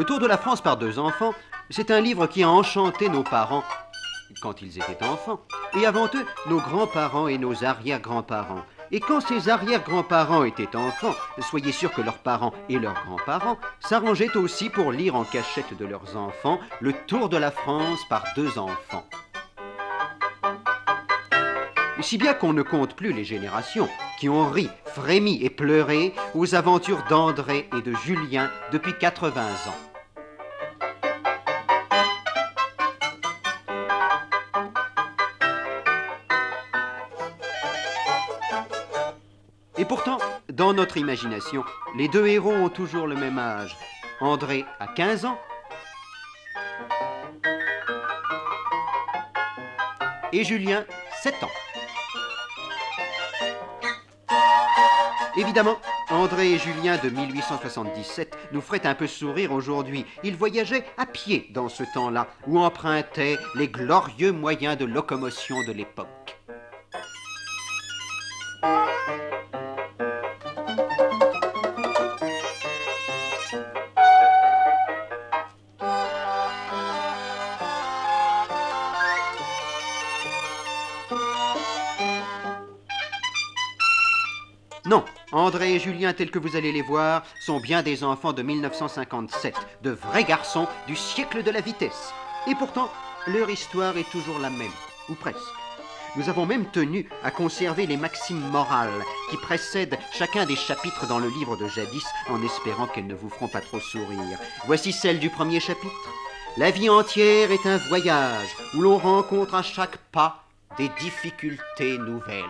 Le Tour de la France par deux enfants, c'est un livre qui a enchanté nos parents quand ils étaient enfants, et avant eux, nos grands-parents et nos arrière-grands-parents. Et quand ces arrière-grands-parents étaient enfants, soyez sûr que leurs parents et leurs grands-parents s'arrangeaient aussi pour lire en cachette de leurs enfants Le Tour de la France par deux enfants. Si bien qu'on ne compte plus les générations qui ont ri, frémi et pleuré aux aventures d'André et de Julien depuis 80 ans. Et pourtant, dans notre imagination, les deux héros ont toujours le même âge. André a 15 ans et Julien 7 ans. Évidemment, André et Julien de 1877 nous feraient un peu sourire aujourd'hui. Ils voyageaient à pied dans ce temps-là, où empruntaient les glorieux moyens de locomotion de l'époque. Non, André et Julien, tels que vous allez les voir, sont bien des enfants de 1957, de vrais garçons du siècle de la vitesse. Et pourtant, leur histoire est toujours la même, ou presque. Nous avons même tenu à conserver les maximes morales qui précèdent chacun des chapitres dans le livre de jadis, en espérant qu'elles ne vous feront pas trop sourire. Voici celle du premier chapitre. La vie entière est un voyage où l'on rencontre à chaque pas des difficultés nouvelles.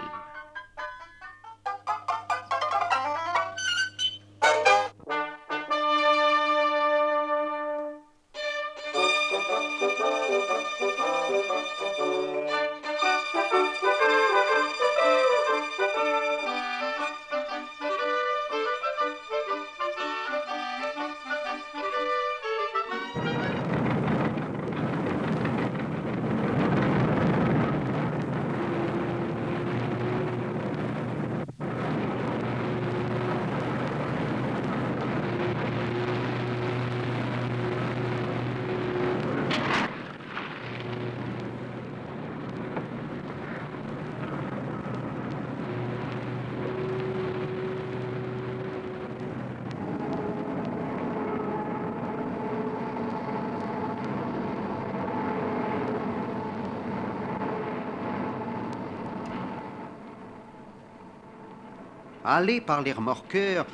Aller par les remorqueurs,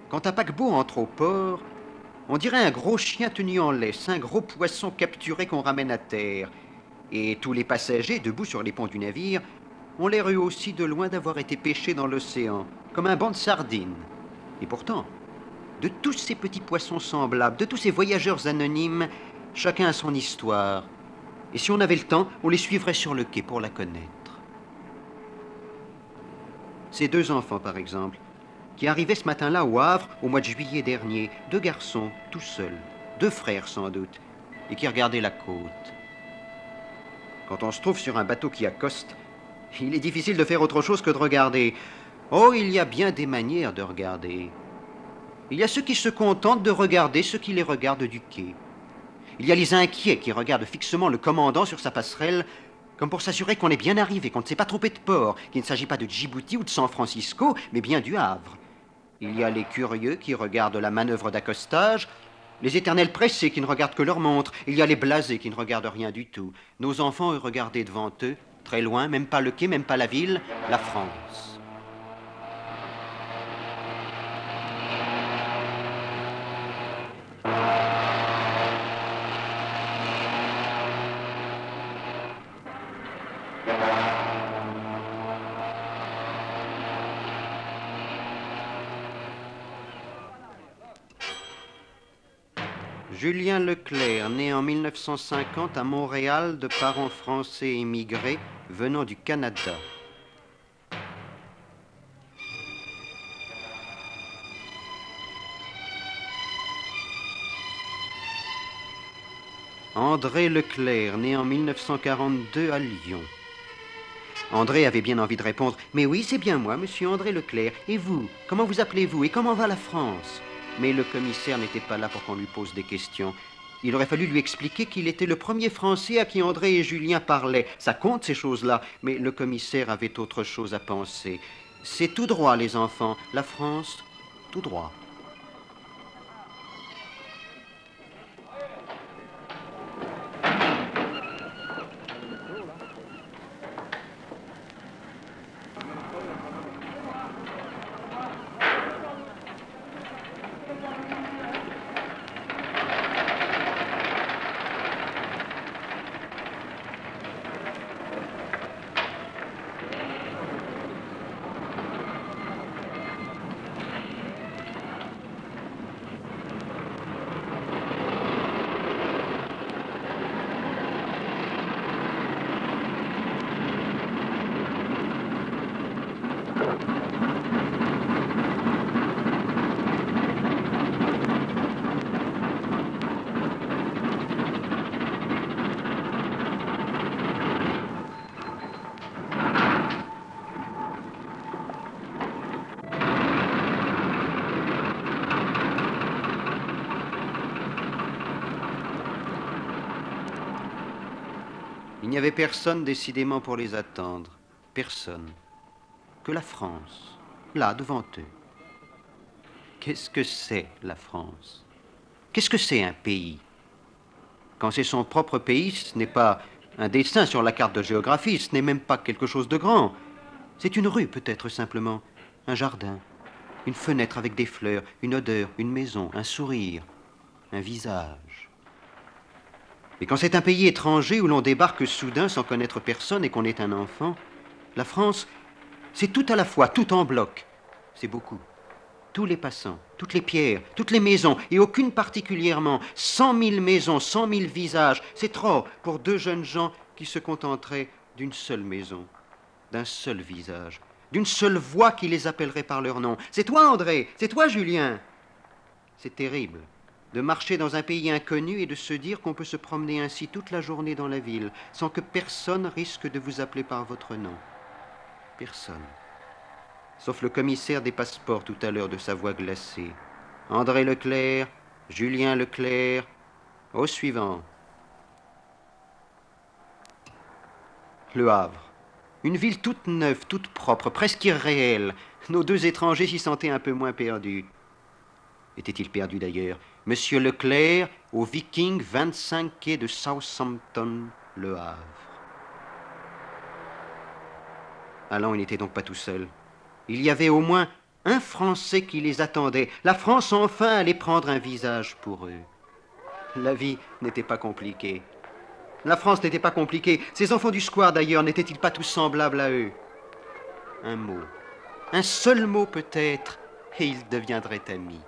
quand un paquebot entre au port, on dirait un gros chien tenu en laisse, un gros poisson capturé qu'on ramène à terre. Et tous les passagers, debout sur les ponts du navire, ont l'air eux aussi de loin d'avoir été pêchés dans l'océan, comme un banc de sardines. Et pourtant, de tous ces petits poissons semblables, de tous ces voyageurs anonymes, chacun a son histoire. Et si on avait le temps, on les suivrait sur le quai pour la connaître. Ces deux enfants, par exemple, qui arrivaient ce matin-là au Havre au mois de juillet dernier, deux garçons, tout seuls, deux frères sans doute, et qui regardaient la côte. Quand on se trouve sur un bateau qui accoste, il est difficile de faire autre chose que de regarder. Oh, il y a bien des manières de regarder. Il y a ceux qui se contentent de regarder ceux qui les regardent du quai. Il y a les inquiets qui regardent fixement le commandant sur sa passerelle, comme pour s'assurer qu'on est bien arrivé, qu'on ne s'est pas trompé de port, qu'il ne s'agit pas de Djibouti ou de San Francisco, mais bien du Havre. Il y a les curieux qui regardent la manœuvre d'accostage, les éternels pressés qui ne regardent que leur montre, il y a les blasés qui ne regardent rien du tout. Nos enfants, eux, regardaient devant eux, très loin, même pas le quai, même pas la ville, la France. Julien Leclerc, né en 1950 à Montréal de parents français émigrés venant du Canada. André Leclerc, né en 1942 à Lyon. André avait bien envie de répondre « Mais oui, c'est bien moi, monsieur André Leclerc. Et vous, comment vous appelez-vous et comment va la France ?» Mais le commissaire n'était pas là pour qu'on lui pose des questions. Il aurait fallu lui expliquer qu'il était le premier Français à qui André et Julien parlaient. Ça compte, ces choses-là, mais le commissaire avait autre chose à penser. C'est tout droit, les enfants. La France, tout droit. Il n'y avait personne décidément pour les attendre. Personne. Que la France, là, devant eux. Qu'est-ce que c'est, la France? Qu'est-ce que c'est un pays? Quand c'est son propre pays, ce n'est pas un dessin sur la carte de géographie, ce n'est même pas quelque chose de grand. C'est une rue, peut-être, simplement. Un jardin. Une fenêtre avec des fleurs, une odeur, une maison, un sourire, un visage. Et quand c'est un pays étranger où l'on débarque soudain sans connaître personne et qu'on est un enfant, la France, c'est tout à la fois, tout en bloc. C'est beaucoup. Tous les passants, toutes les pierres, toutes les maisons, et aucune particulièrement. 100 000 maisons, 100 000 visages, c'est trop pour deux jeunes gens qui se contenteraient d'une seule maison, d'un seul visage, d'une seule voix qui les appellerait par leur nom. C'est toi, André, c'est toi, Julien. C'est terrible de marcher dans un pays inconnu et de se dire qu'on peut se promener ainsi toute la journée dans la ville, sans que personne risque de vous appeler par votre nom. Personne. Sauf le commissaire des passeports tout à l'heure de sa voix glacée. André Leclerc, Julien Leclerc, au suivant. Le Havre. Une ville toute neuve, toute propre, presque irréelle. Nos deux étrangers s'y sentaient un peu moins perdus. Était-il perdu d'ailleurs? Monsieur Leclerc, au Viking, 25 quai de Southampton, Le Havre. Allons, il n'était donc pas tout seul. Il y avait au moins un Français qui les attendait. La France enfin allait prendre un visage pour eux. La vie n'était pas compliquée. La France n'était pas compliquée. Ces enfants du square d'ailleurs, n'étaient-ils pas tous semblables à eux? Un mot, un seul mot peut-être, et ils deviendraient amis.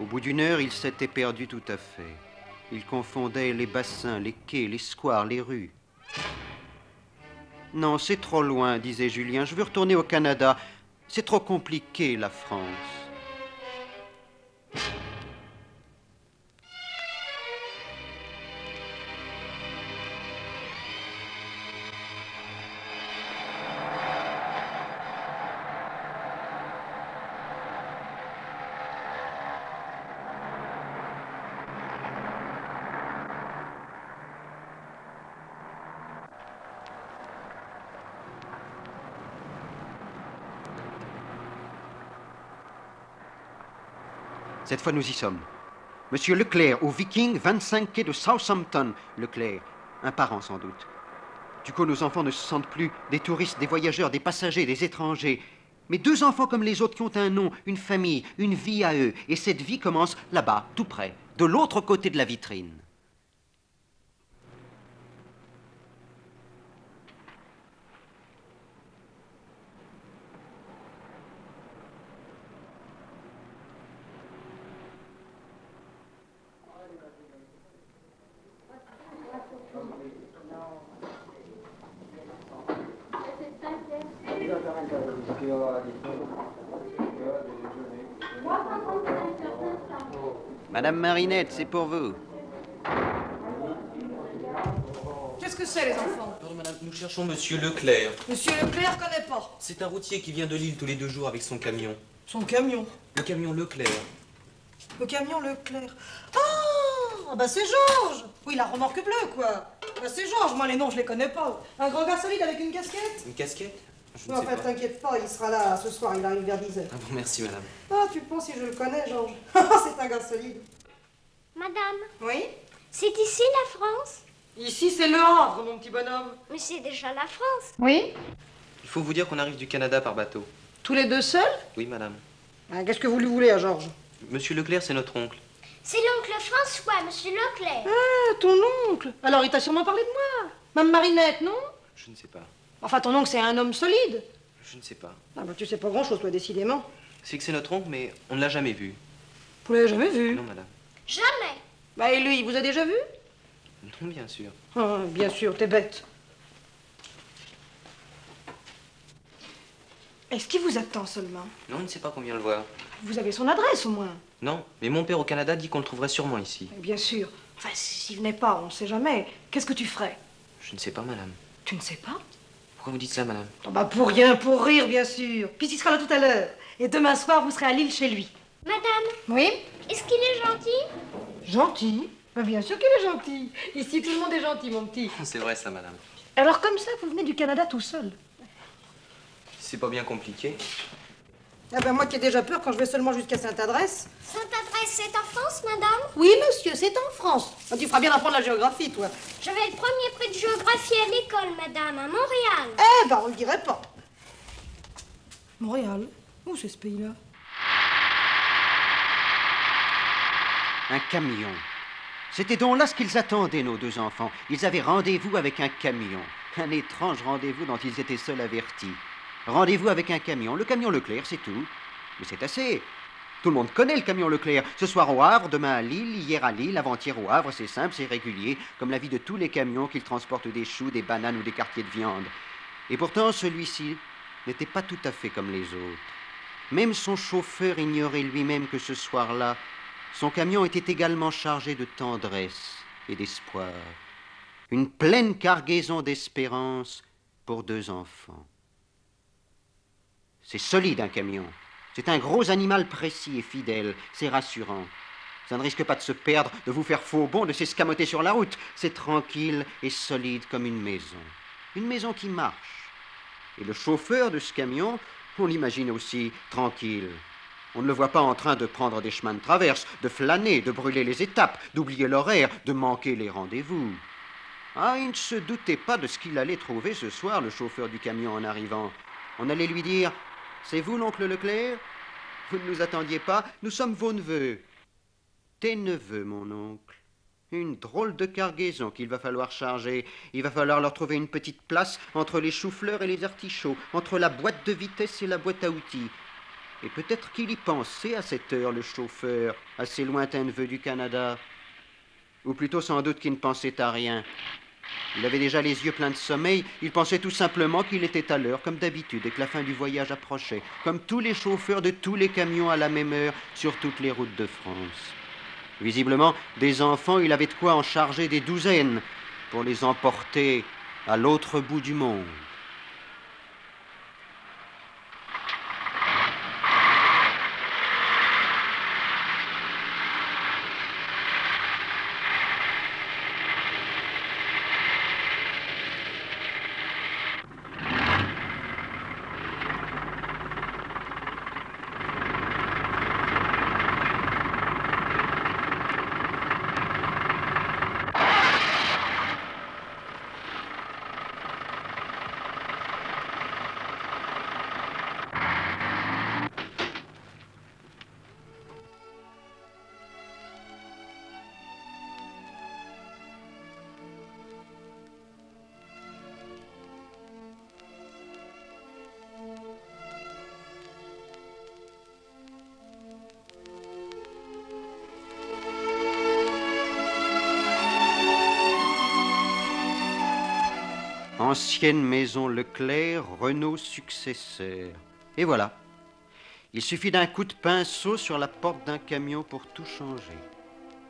Au bout d'une heure, il s'était perdu tout à fait. Il confondait les bassins, les quais, les squares, les rues. Non, c'est trop loin, disait Julien. Je veux retourner au Canada. C'est trop compliqué, la France. Cette fois, nous y sommes. Monsieur Leclerc, au Viking, 25 quai de Southampton. Leclerc, un parent sans doute. Du coup, nos enfants ne se sentent plus des touristes, des voyageurs, des passagers, des étrangers. Mais deux enfants comme les autres qui ont un nom, une famille, une vie à eux. Et cette vie commence là-bas, tout près, de l'autre côté de la vitrine. Madame Marinette, c'est pour vous. Qu'est-ce que c'est, les enfants? Pardon, madame, nous cherchons monsieur Leclerc. Monsieur Leclerc connaît pas. C'est un routier qui vient de Lille tous les 2 jours avec son camion. Son camion. Le camion Leclerc. Le camion Leclerc. Ah, bah c'est Georges. Oui, la remorque bleue, quoi. Bah c'est Georges, moi les noms, je les connais pas. Un grand gars solide avec une casquette? Une casquette? Je ne Non, sais enfin, pas. t'inquiète pas, il sera là ce soir, il arrive vers 10h. Ah bon, merci, madame. Ah, tu penses si je le connais, Georges? C'est un gars solide. Madame, Oui? c'est ici la France? Ici, c'est Le Havre, mon petit bonhomme. Mais c'est déjà la France. Oui? Il faut vous dire qu'on arrive du Canada par bateau. Tous les deux seuls? Oui, madame. Ah, qu'est-ce que vous lui voulez à Georges? Monsieur Leclerc, c'est notre oncle. C'est l'oncle François, monsieur Leclerc. Ah, ton oncle. Alors, il t'a sûrement parlé de moi. Mme Marinette, non? Je ne sais pas. Enfin, ton oncle, c'est un homme solide. Je ne sais pas. Ah, bah, tu sais pas grand-chose, toi, décidément. C'est que c'est notre oncle, mais on ne l'a jamais vu. Vous l'avez jamais vu? Non, madame. Jamais. Bah, et lui, il vous a déjà vu? Non, bien sûr. Ah, bien sûr, t'es bête. Est-ce qu'il vous attend seulement? Non, on ne sait pas qu'on vient le voir. Vous avez son adresse, au moins? Non, mais mon père au Canada dit qu'on le trouverait sûrement ici. Bien sûr. Enfin, s'il venait pas, on ne sait jamais. Qu'est-ce que tu ferais? Je ne sais pas, madame. Tu ne sais pas? Pourquoi vous dites ça, madame? Oh, bah, pour rien, pour rire, bien sûr. Puis il sera là tout à l'heure. Et demain soir, vous serez à Lille chez lui. Madame, Oui? est-ce qu'il est gentil? Gentil? Bah, bien sûr qu'il est gentil. Ici, tout le monde est gentil, mon petit. C'est vrai, ça, madame. Alors, comme ça, vous venez du Canada tout seul? C'est pas bien compliqué. Ah ben, moi qui ai déjà peur quand je vais seulement jusqu'à Sainte-Adresse. Sainte-Adresse, c'est en France, madame? Oui, monsieur, c'est en France. Ah, tu feras bien d'apprendre la géographie, toi. J'avais le premier prix de géographie à l'école, madame, à Montréal. Eh ben, on le dirait pas. Montréal? Où c'est ce pays-là? Un camion. C'était donc là ce qu'ils attendaient, nos deux enfants. Ils avaient rendez-vous avec un camion. Un étrange rendez-vous dont ils étaient seuls avertis. Rendez-vous avec un camion. Le camion Leclerc, c'est tout. Mais c'est assez. Tout le monde connaît le camion Leclerc. Ce soir au Havre, demain à Lille, hier à Lille, avant-hier au Havre. C'est simple, c'est régulier, comme la vie de tous les camions qu'ils transportent des choux, des bananes ou des quartiers de viande. Et pourtant, celui-ci n'était pas tout à fait comme les autres. Même son chauffeur ignorait lui-même que ce soir-là, son camion était également chargé de tendresse et d'espoir. Une pleine cargaison d'espérance pour deux enfants. C'est solide, un camion. C'est un gros animal précis et fidèle. C'est rassurant. Ça ne risque pas de se perdre, de vous faire faux bond, de s'escamoter sur la route. C'est tranquille et solide comme une maison. Une maison qui marche. Et le chauffeur de ce camion, on l'imagine aussi tranquille. On ne le voit pas en train de prendre des chemins de traverse, de flâner, de brûler les étapes, d'oublier l'horaire, de manquer les rendez-vous. Ah, il ne se doutait pas de ce qu'il allait trouver ce soir, le chauffeur du camion, en arrivant. On allait lui dire: « C'est vous, l'oncle Leclerc? Vous ne nous attendiez pas? Nous sommes vos neveux. » Tes neveux, mon oncle. Une drôle de cargaison qu'il va falloir charger. Il va falloir leur trouver une petite place entre les choux-fleurs et les artichauts, entre la boîte de vitesse et la boîte à outils. Et peut-être qu'il y pensait à cette heure, le chauffeur, à ses lointains neveux du Canada. Ou plutôt sans doute qu'il ne pensait à rien. Il avait déjà les yeux pleins de sommeil, il pensait tout simplement qu'il était à l'heure, comme d'habitude, et que la fin du voyage approchait, comme tous les chauffeurs de tous les camions à la même heure sur toutes les routes de France. Visiblement, des enfants, il avait de quoi en charger des douzaines pour les emporter à l'autre bout du monde. Ancienne maison Leclerc, Renault successeur. Et voilà. Il suffit d'un coup de pinceau sur la porte d'un camion pour tout changer.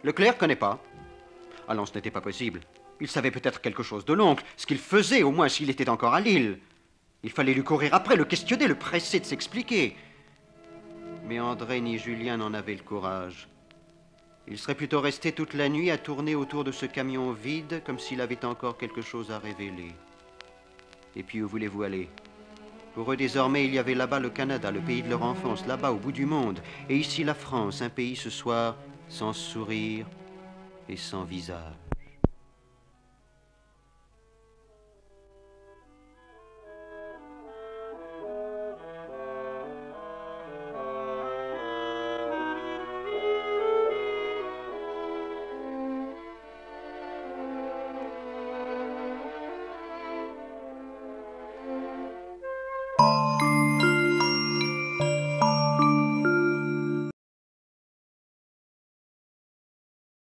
Leclerc connaît pas. Ah non, ce n'était pas possible. Il savait peut-être quelque chose de l'oncle, ce qu'il faisait au moins s'il était encore à Lille. Il fallait lui courir après, le questionner, le presser de s'expliquer. Mais André ni Julien n'en avaient le courage. Il serait plutôt resté toute la nuit à tourner autour de ce camion vide comme s'il avait encore quelque chose à révéler. Et puis où voulez-vous aller? Pour eux désormais il y avait là-bas le Canada, le pays de leur enfance, là-bas au bout du monde. Et ici la France, un pays ce soir sans sourire et sans visage.